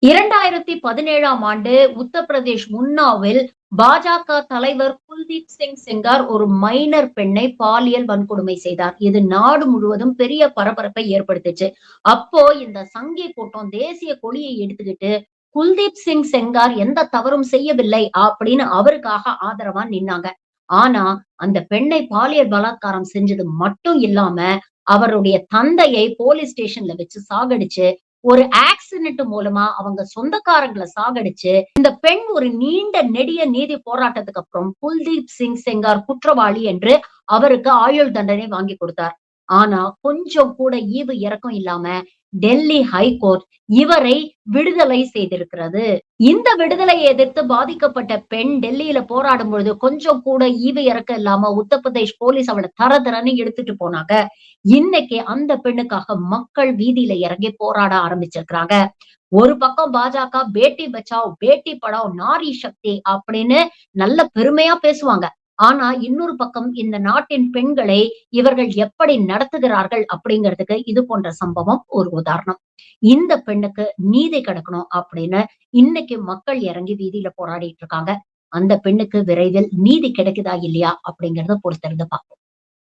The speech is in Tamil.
2017ஆம் ஆண்டு உத்தரப்பிரதேஷ் உன்னாவில் பாஜக தலைவர் குல்தீப் சிங் செங்கார் ஒரு மைனர் பெண்ணை பாலியல் வன்கொடுமை செய்தார். இது நாடு முழுவதும் பெரிய பரபரப்பை ஏற்படுத்துச்சு. அப்போ இந்த சங்கி கூட்டம் தேசிய கொடியை எடுத்துக்கிட்டு குல்தீப் சிங் செங்கார் எந்த தவறும் செய்யவில்லை அப்படின்னு அவருக்காக ஆதரவா நின்னாங்க. ஆனா அந்த பெண்ணை பாலியல் பலாத்காரம் செஞ்சது மட்டும் இல்லாம அவருடைய தந்தையை போலீஸ் ஸ்டேஷன்ல வச்சு சாகடிச்சு ஒரு ஆக்சிடென்ட் மூலமா அவங்க சொந்தக்காரங்களை சாகடிச்சு, இந்த பெண் ஒரு நீண்ட நெடிய நீதி போராட்டத்துக்கு அப்புறம் குல்தீப் சிங் செங்கார் குற்றவாளி என்று அவருக்கு ஆயுள் தண்டனை வாங்கி கொடுத்தார். ஆனா கொஞ்சம் கூட ஈவு இரக்கம் இல்லாம டெல்லி ஹைகோர்ட் இவரை விடுதலை செய்திருக்கிறது. இந்த விடுதலையை எதிர்த்து பாதிக்கப்பட்ட பெண் டெல்லியில போராடும் பொழுது கொஞ்சம் கூட ஈவு இரக்கம் இல்லாம உத்தரப்பிரதேஷ் போலீஸ் அவளை தரன்னு எடுத்துட்டு போனாங்க. இன்னைக்கு அந்த பெண்ணுக்காக மக்கள் வீதியில இறங்கி போராட ஆரம்பிச்சிருக்கிறாங்க. ஒரு பக்கம் பாஜக பேட்டி பச்சாவ், பேட்டி படாவ், நாரி சக்தி அப்படின்னு நல்ல பெருமையா பேசுவாங்க. ஆனா இன்னொரு பக்கம் இந்த நாட்டின் பெண்களை இவர்கள் எப்படி நடத்துகிறார்கள் அப்படிங்கிறதுக்கு இது போன்ற சம்பவம் ஒரு உதாரணம். இந்த பெண்ணுக்கு நீதி கிடைக்கணும் அப்படின்னு இன்னைக்கு மக்கள் இறங்கி வீதியில போராடிட்டு இருக்காங்க. அந்த பெண்ணுக்கு விரைவில் நீதி கிடைக்குதா இல்லையா அப்படிங்கறத பொறுத்திருந்து பார்ப்போம்.